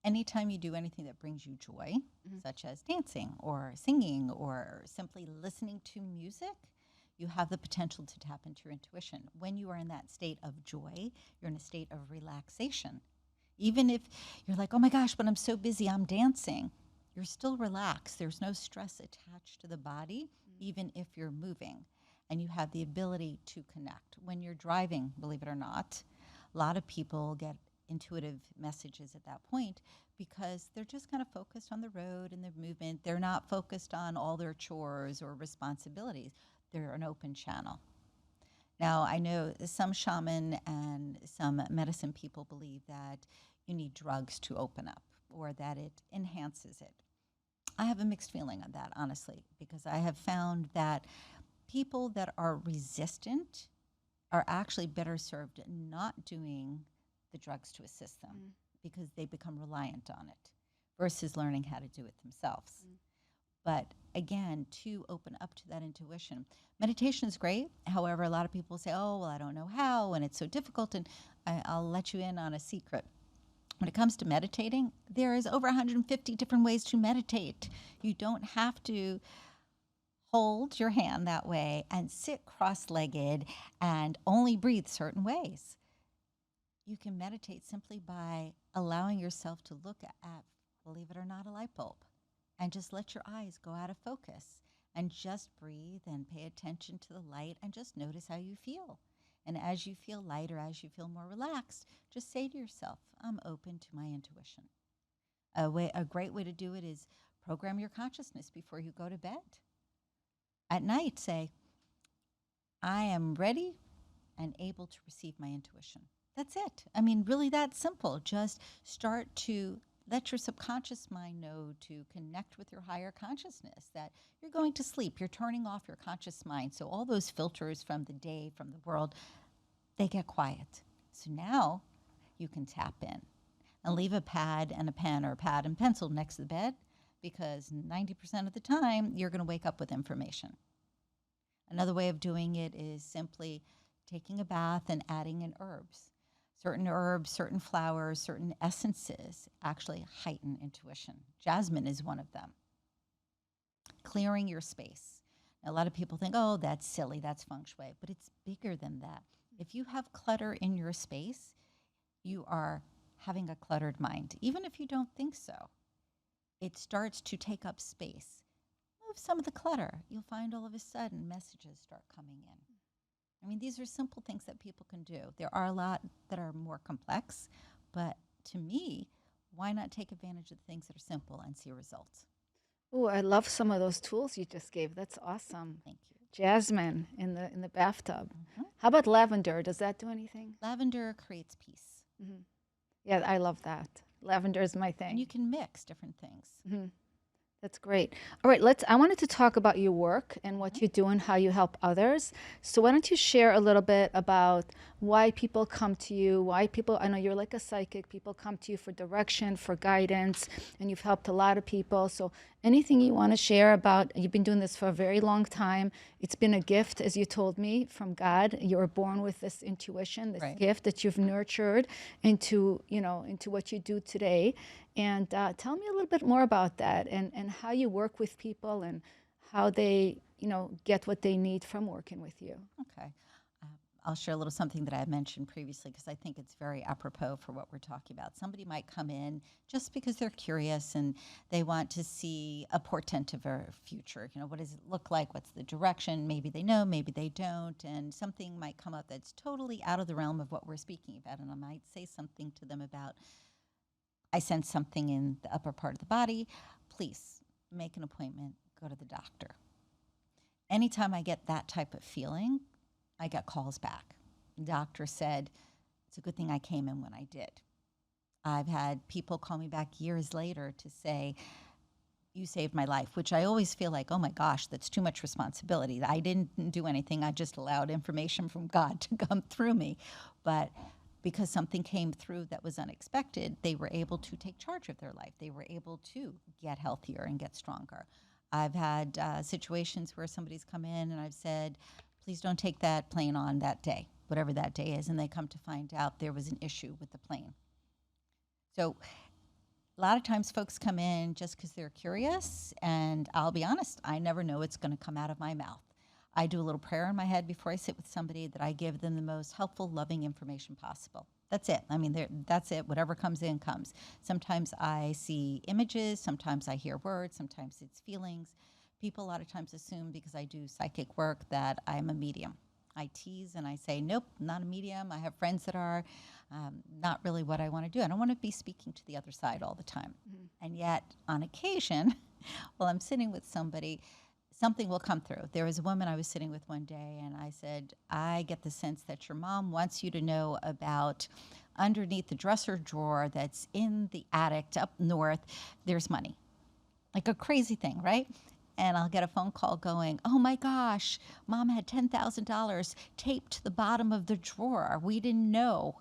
Anytime you do anything that brings you joy, such as dancing or singing or simply listening to music, you have the potential to tap into your intuition. When you are in that state of joy, you're in a state of relaxation. Even if you're like, oh my gosh, but I'm so busy, I'm dancing, you're still relaxed. There's no stress attached to the body, even if you're moving. And you have the ability to connect. When you're driving, believe it or not, a lot of people get intuitive messages at that point because they're just kind of focused on the road and their movement. They're not focused on all their chores or responsibilities. They're an open channel. Now, I know some shaman and some medicine people believe that you need drugs to open up or that it enhances it. I have a mixed feeling on that, honestly, because I have found that people that are resistant are actually better served not doing the drugs to assist them because they become reliant on it versus learning how to do it themselves. But again, to open up to that intuition, meditation is great. However, a lot of people say, oh, well, I don't know how, and it's so difficult. And I'll let you in on a secret. When it comes to meditating, there is over 150 different ways to meditate. You don't have to hold your hand that way and sit cross-legged and only breathe certain ways. You can meditate simply by allowing yourself to look at, believe it or not, a light bulb, and just let your eyes go out of focus and just breathe and pay attention to the light and just notice how you feel. And as you feel lighter, as you feel more relaxed, just say to yourself, I'm open to my intuition. A great way to do it is program your consciousness before you go to bed. At night, say, I am ready and able to receive my intuition. That's it. I mean, really that simple. Just start to let your subconscious mind know to connect with your higher consciousness, that you're going to sleep. You're turning off your conscious mind. So all those filters from the day, from the world, they get quiet. So now you can tap in and leave a pad and a pen or a pad and pencil next to the bed because 90% of the time you're going to wake up with information. Another way of doing it is simply taking a bath and adding in herbs. Certain herbs, certain flowers, certain essences actually heighten intuition. Jasmine is one of them. Clearing your space. Now, a lot of people think, oh, that's silly, that's feng shui, but it's bigger than that. If you have clutter in your space, you are having a cluttered mind. Even if you don't think so, it starts to take up space. Move some of the clutter. You'll find all of a sudden messages start coming in. I mean, these are simple things that people can do. There are a lot that are more complex, but to me, why not take advantage of the things that are simple and see results? Oh, I love some of those tools you just gave. That's awesome. Thank you. Jasmine in the bathtub. Mm-hmm. How about lavender? Does that do anything? Lavender creates peace. Mm-hmm. Yeah, I love that. Lavender is my thing. And you can mix different things. Mm-hmm. That's great. All right, I wanted to talk about your work and what you do and how you help others. So why don't you share a little bit about why people come to you, why people, I know you're like a psychic, people come to you for direction, for guidance, and you've helped a lot of people. So anything you want to share about, you've been doing this for a very long time. It's been a gift, as you told me, from God. You were born with this intuition, this gift that you've nurtured into, into what you do today. And tell me a little bit more about that and how you work with people and how they, get what they need from working with you. Okay. I'll share a little something that I mentioned previously because I think it's very apropos for what we're talking about. Somebody might come in just because they're curious and they want to see a portent of a future. What does it look like? What's the direction? Maybe they know, maybe they don't. And something might come up that's totally out of the realm of what we're speaking about. And I might say something to them about, I sense something in the upper part of the body. Please make an appointment, go to the doctor. Anytime I get that type of feeling, I get calls back. The doctor said, it's a good thing I came in when I did. I've had people call me back years later to say, you saved my life, which I always feel like, oh my gosh, that's too much responsibility. I didn't do anything. I just allowed information from God to come through me. But because something came through that was unexpected, they were able to take charge of their life. They were able to get healthier and get stronger. I've had situations where somebody's come in and I've said, please don't take that plane on that day, whatever that day is, and they come to find out there was an issue with the plane. So a lot of times folks come in just because they're curious, and I'll be honest, I never know what's going to come out of my mouth. I do a little prayer in my head before I sit with somebody that I give them the most helpful, loving information possible. That's it. I mean, that's it. Whatever comes in comes. Sometimes I see images. Sometimes I hear words. Sometimes it's feelings. People a lot of times assume because I do psychic work that I'm a medium. I tease and I say, nope, not a medium. I have friends that are not really what I want to do. I don't want to be speaking to the other side all the time. And yet, on occasion, while I'm sitting with somebody, something will come through. There was a woman I was sitting with one day, and I said, I get the sense that your mom wants you to know about underneath the dresser drawer that's in the attic up north, there's money. Like a crazy thing, right? And I'll get a phone call going, oh my gosh, mom had $10,000 taped to the bottom of the drawer. We didn't know.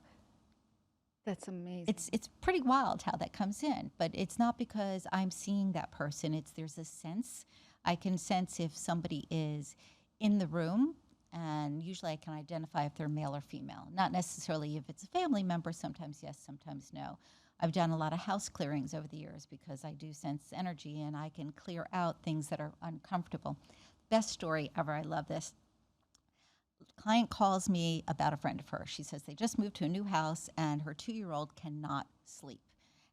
That's amazing. It's pretty wild how that comes in, but it's not because I'm seeing that person. There's a sense. I can sense if somebody is in the room, and usually I can identify if they're male or female. Not necessarily if it's a family member. Sometimes yes, sometimes no. I've done a lot of house clearings over the years because I do sense energy, and I can clear out things that are uncomfortable. Best story ever. I love this. Client calls me about a friend of hers. She says they just moved to a new house and her 2-year-old cannot sleep.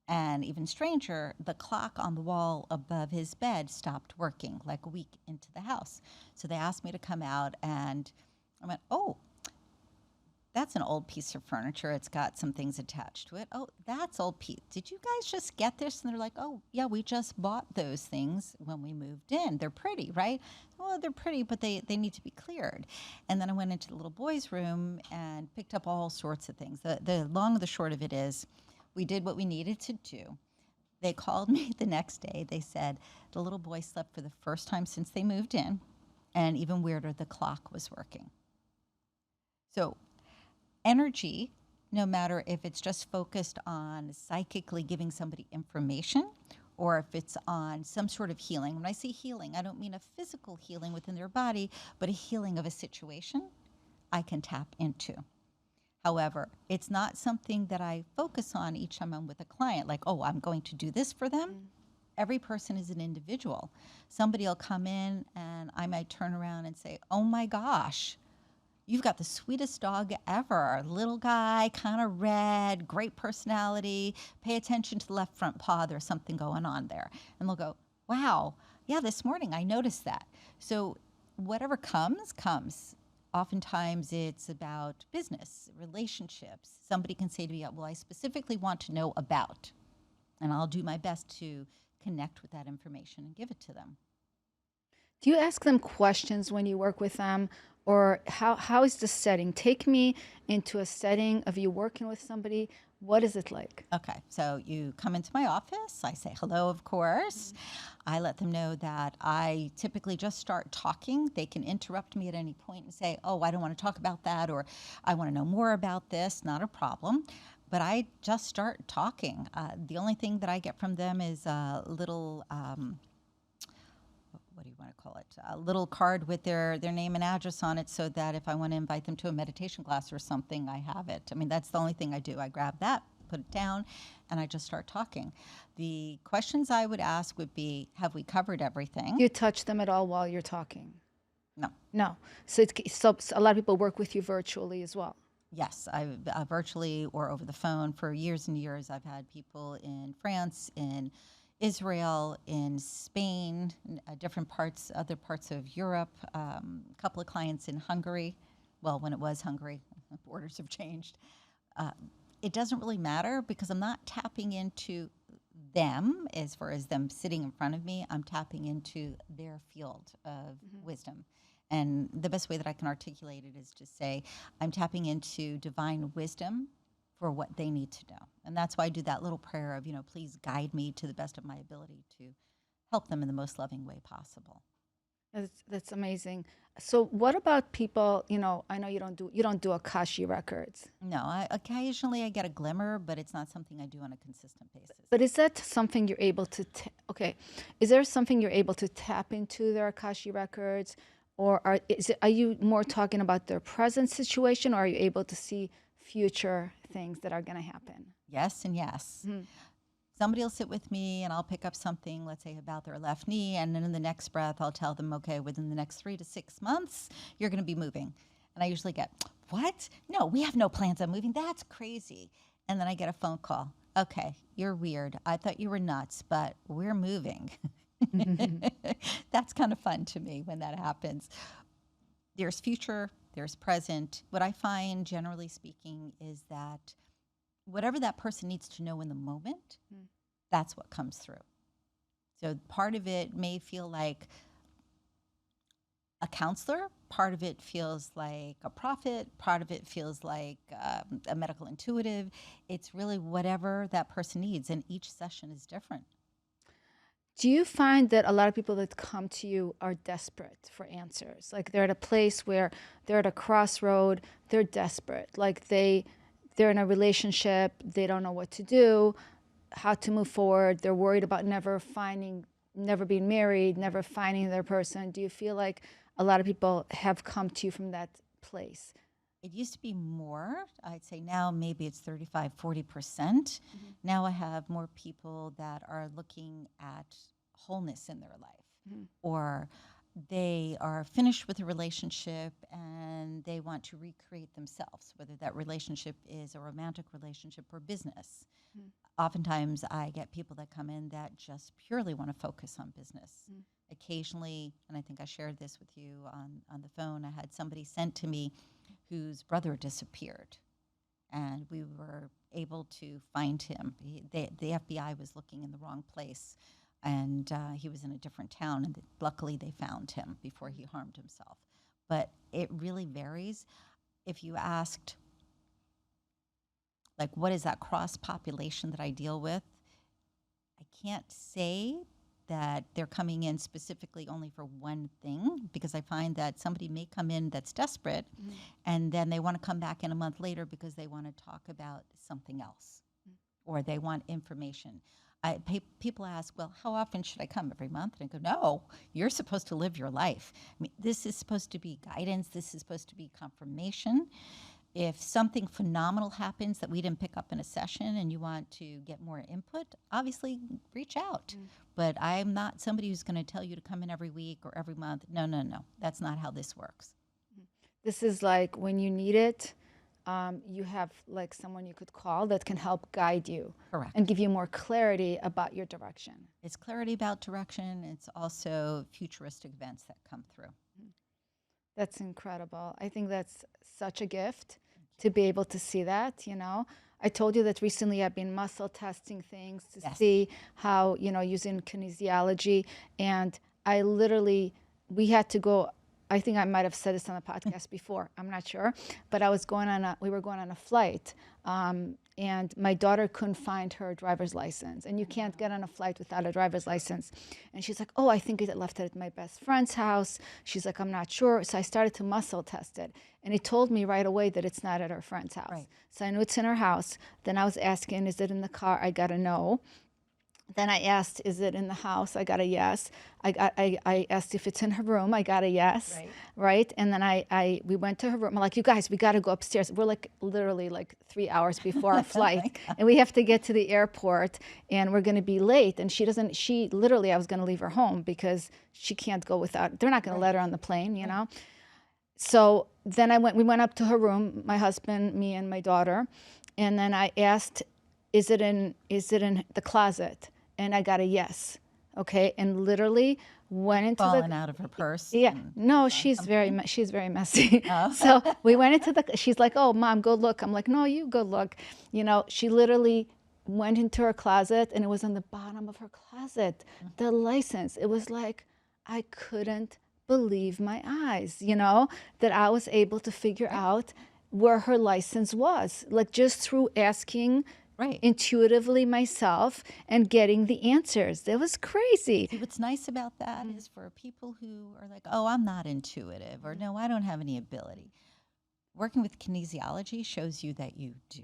And even stranger, the clock on the wall above his bed stopped working like a week into the house. So they asked me to come out, and I went, oh, that's an old piece of furniture. It's got some things attached to it. Oh, that's old piece. Did you guys just get this? And they're like, oh, yeah, we just bought those things when we moved in. They're pretty, right? Well, they're pretty, but they need to be cleared. And then I went into the little boy's room and picked up all sorts of things. The long and the short of it is we did what we needed to do. They called me the next day. They said the little boy slept for the first time since they moved in. And even weirder, the clock was working. So energy, no matter if it's just focused on psychically giving somebody information or if it's on some sort of healing. When I say healing, I don't mean a physical healing within their body, but a healing of a situation I can tap into. However, it's not something that I focus on each time I'm with a client, like, oh, I'm going to do this for them. Every person is an individual. Somebody will come in and I might turn around and say, oh my gosh, you've got the sweetest dog ever. Little guy, kind of red, great personality. Pay attention to the left front paw. There's something going on there. And they'll go, wow, yeah, this morning I noticed that. So whatever comes, comes. Oftentimes it's about business, relationships. Somebody can say to me, well, I specifically want to know about. And I'll do my best to connect with that information and give it to them. Do you ask them questions when you work with them? Or how is the setting? Take me into a setting of you working with somebody. What is it like? Okay, so you come into my office. I say hello, of course. I let them know that I typically just start talking. They can interrupt me at any point and say, oh, I don't want to talk about that, or I want to know more about this. Not a problem. But I just start talking. The only thing that I get from them is a little what do you want to call it? A little card with their name and address on it, so that if I want to invite them to a meditation class or something, I have it. I mean, that's the only thing I do. I grab that, put it down, and I just start talking. The questions I would ask would be, have we covered everything? Do you touch them at all while you're talking? No. No. So a lot of people work with you virtually as well. Yes, I virtually or over the phone for years and years. I've had people in France, in Israel, in Spain, different parts, other parts of Europe, a couple of clients in Hungary. Well, when it was Hungary, borders have changed. It doesn't really matter because I'm not tapping into them as far as them sitting in front of me. I'm tapping into their field of wisdom. And the best way that I can articulate it is to say, I'm tapping into divine wisdom for what they need to know. And that's why I do that little prayer of, please guide me to the best of my ability to help them in the most loving way possible. That's amazing. So what about people, I know you don't do Akashi records. No, occasionally I get a glimmer, but it's not something I do on a consistent basis. But is that something you're able to, is there something you're able to tap into their Akashi records? Or are you more talking about their present situation, or are you able to see future things that are going to happen? Yes and yes. Somebody will sit with me and I'll pick up something, let's say about their left knee, and then in the next breath, I'll tell them, okay, within the next 3 to 6 months, you're going to be moving. And I usually get, what? No, we have no plans on moving. That's crazy. And then I get a phone call. Okay, you're weird. I thought you were nuts, but we're moving. That's kind of fun to me when that happens. There's future, there's present. What I find, generally speaking, is that whatever that person needs to know in the moment, that's what comes through. So part of it may feel like a counselor, part of it feels like a prophet, part of it feels like a medical intuitive. It's really whatever that person needs, and each session is different. Do you find that a lot of people that come to you are desperate for answers? Like they're at a place where they're at a crossroad, they're desperate. Like they're in a relationship, they don't know what to do, how to move forward. They're worried about never being married, never finding their person. Do you feel like a lot of people have come to you from that place? It used to be more. I'd say now maybe it's 35, 40%. Now I have more people that are looking at wholeness in their life, or they are finished with a relationship and they want to recreate themselves, whether that relationship is a romantic relationship or business. Oftentimes I get people that come in that just purely want to focus on business. Occasionally, and I think I shared this with you on the phone, I had somebody sent to me whose brother disappeared, and we were able to find him. The FBI was looking in the wrong place, and he was in a different town, and luckily they found him before he harmed himself. But it really varies. If you asked, like, what is that cross population that I deal with, I can't say that they're coming in specifically only for one thing, because I find that somebody may come in that's desperate, and then they want to come back in a month later because they want to talk about something else, or they want information. People ask, well, how often should I come? Every month? And I go, no, you're supposed to live your life. I mean, this is supposed to be guidance. This is supposed to be confirmation. If something phenomenal happens that we didn't pick up in a session and you want to get more input, obviously reach out. But I'm not somebody who's going to tell you to come in every week or every month. No. That's not how this works. This is like when you need it, you have like someone you could call that can help guide you. Correct. And give you more clarity about your direction. It's clarity about direction. It's also futuristic events that come through. That's incredible. I think that's such a gift to be able to see that, you know. I told you that recently I've been muscle testing things to see how, you know, using kinesiology. And we had to go, I think I might have said this on the podcast before, I'm not sure, but we were going on a flight, and my daughter couldn't find her driver's license, and you can't get on a flight without a driver's license. And she's like, oh, I think I left it at my best friend's house. She's like, I'm not sure. So I started to muscle test it, and it told me right away that it's not at her friend's house. Right. So I knew it's in her house. Then I was asking, is it in the car? I got a no. Then I asked, is it in the house? I got a yes. I asked if it's in her room. I got a yes. Right? And then we went to her room. I'm like, you guys, we got to go upstairs. We're like literally like 3 hours before our flight. And we have to get to the airport, and we're going to be late. And she literally, I was going to leave her home because she can't go without, they're not going to let her on the plane, you know? So then we went up to her room, my husband, me, and my daughter. And then I asked, is it in the closet? And I got a yes. Okay. And literally went into fallen out of her purse. Yeah. No, she's very messy. Oh. So we went into she's like, oh, Mom, go look. I'm like, no, you go look. You know, she literally went into her closet, and it was on the bottom of her closet, the license. It was like, I couldn't believe my eyes, you know, that I was able to figure out where her license was, like just through asking intuitively myself and getting the answers. That was crazy. See, what's nice about that is for people who are like, oh, I'm not intuitive, or no, I don't have any ability. Working with kinesiology shows you that you do.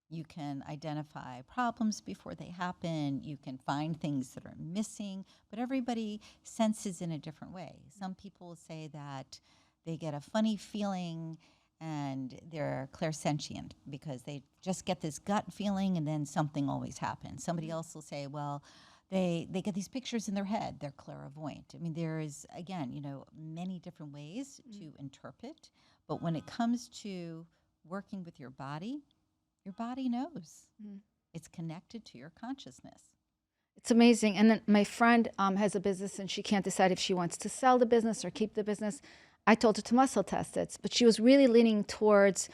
You can identify problems before they happen. You can find things that are missing, but everybody senses in a different way. Some people say that they get a funny feeling and they're clairsentient because they just get this gut feeling and then something always happens. Somebody else will say, well, they get these pictures in their head, they're clairvoyant. I mean, there is, again, many different ways to interpret, but when it comes to working with your body knows. It's connected to your consciousness. It's amazing. And then my friend has a business and she can't decide if she wants to sell the business or keep the business. I told her to muscle test it, but she was really leaning towards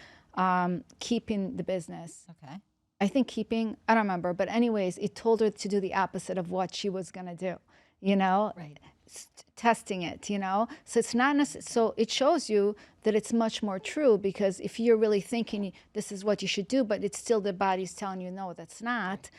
keeping the business. Okay. I think keeping, I don't remember, but anyways, it told her to do the opposite of what she was going to do, Right. testing it, So it's not necessarily, so it shows you that it's much more true, because if you're really thinking this is what you should do, but it's still the body's telling you, no, that's not,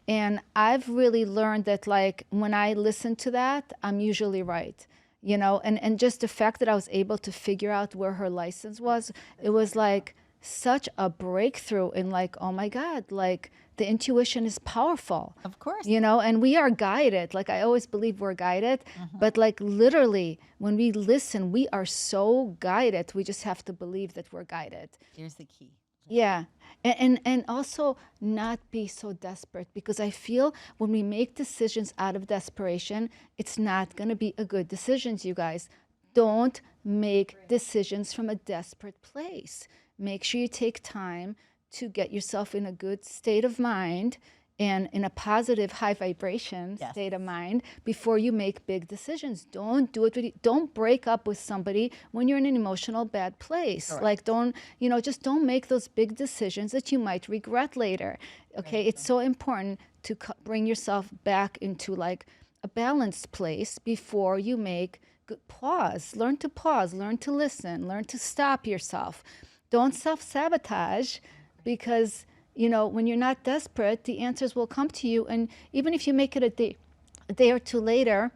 and I've really learned that, like, when I listen to that, I'm usually right. And just the fact that I was able to figure out where her license was, it was like such a breakthrough in, like, oh my God, like the intuition is powerful. Of course. And we are guided. Like, I always believe we're guided, but like literally when we listen, we are so guided. We just have to believe that we're guided. Here's the key. Yeah. And also not be so desperate, because I feel when we make decisions out of desperation, it's not going to be a good decisions, you guys. Don't make decisions from a desperate place. Make sure you take time to get yourself in a good state of mind and in a positive, high vibration state of mind before you make big decisions. Don't do it. Don't break up with somebody when you're in an emotional bad place. Correct. Like, just don't make those big decisions that you might regret later. Okay, right. It's so important to bring yourself back into like a balanced place before you make pause. Learn to pause. Learn to listen. Learn to stop yourself. Don't self-sabotage, because when you're not desperate, the answers will come to you. And even if you make it a day or two later,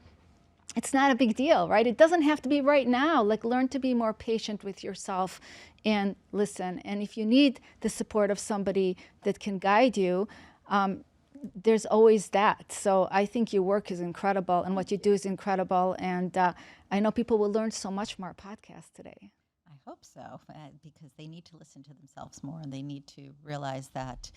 it's not a big deal, right? It doesn't have to be right now. Like, learn to be more patient with yourself and listen. And if you need the support of somebody that can guide you, there's always that. So I think your work is incredible and what you do is incredible. And I know people will learn so much from our podcast today. I hope so, because they need to listen to themselves more, and they need to realize that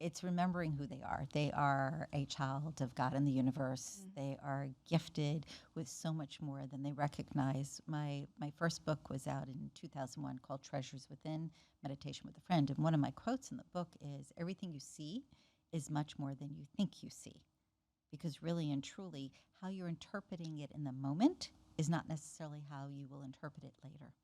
it's remembering who they are. They are a child of God and the universe. They are gifted with so much more than they recognize. My first book was out in 2001 called Treasures Within, Meditation with a Friend. And one of my quotes in the book is, everything you see is much more than you think you see. Because really and truly, how you're interpreting it in the moment is not necessarily how you will interpret it later.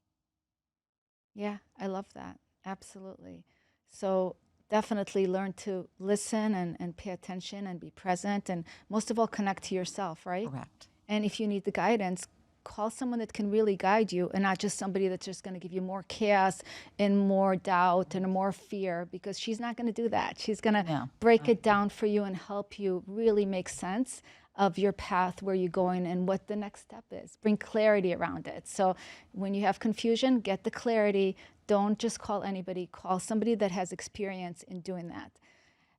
Yeah, I love that. Absolutely. So definitely learn to listen and pay attention and be present, and most of all, connect to yourself, right? Correct. And if you need the guidance, call someone that can really guide you, and not just somebody that's just going to give you more chaos and more doubt and more fear, because she's not going to do that. She's going to break it down for you and help you really make sense of your path, where you're going and what the next step is. Bring clarity around it. So when you have confusion, get the clarity. Don't just call anybody. Call somebody that has experience in doing that.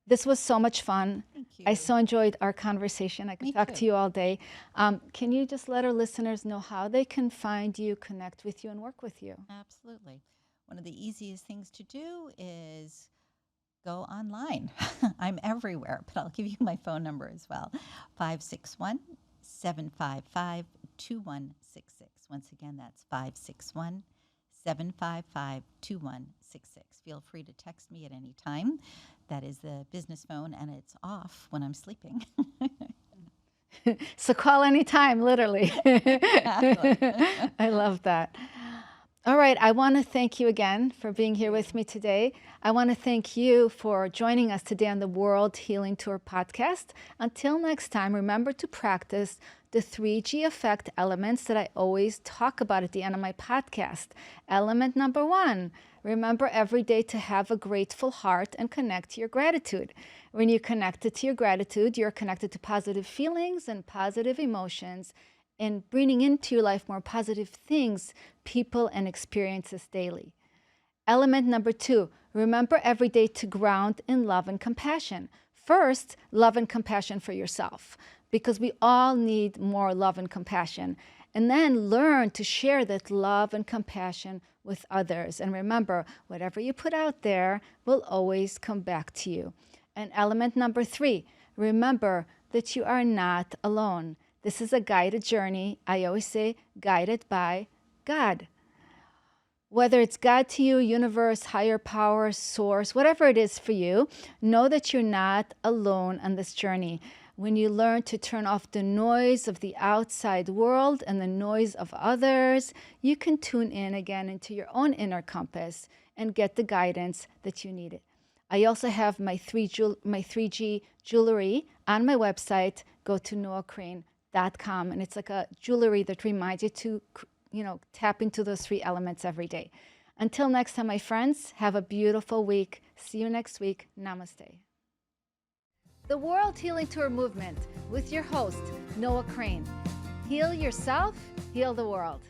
This was so much fun. Thank you. I so enjoyed our conversation. I could talk to you all day. Can you just let our listeners know how they can find you, connect with you, and work with you? Absolutely. One of the easiest things to do is go online. I'm everywhere, but I'll give you my phone number as well. 561-755-2166. Once again, that's 561-755-2166. Feel free to text me at any time. That is the business phone, and it's off when I'm sleeping. So call anytime, literally. I love that. All right, I want to thank you again for being here with me today. I want to thank you for joining us today on the World Healing Tour podcast. Until next time, remember to practice the 3G effect elements that I always talk about at the end of my podcast. Element number 1, remember every day to have a grateful heart and connect to your gratitude. When you're connected to your gratitude, you're connected to positive feelings and positive emotions, and bringing into your life more positive things, people, and experiences daily. Element number 2, remember every day to ground in love and compassion. First, love and compassion for yourself, because we all need more love and compassion. and then learn to share that love and compassion with others. And remember, whatever you put out there will always come back to you. And element number 3, remember that you are not alone. This is a guided journey. I always say guided by God. Whether it's God to you, universe, higher power, source, whatever it is for you, know that you're not alone on this journey. When you learn to turn off the noise of the outside world and the noise of others, you can tune in again into your own inner compass and get the guidance that you needed. I also have my 3G jewelry on my website. Go to noacrane.com, and it's like a jewelry that reminds you to tap into those 3 elements every day. Until next time, my friends, have a beautiful week. See you next week. Namaste. The World Healing Tour Movement with your host, Noah Crane. Heal yourself, heal the world.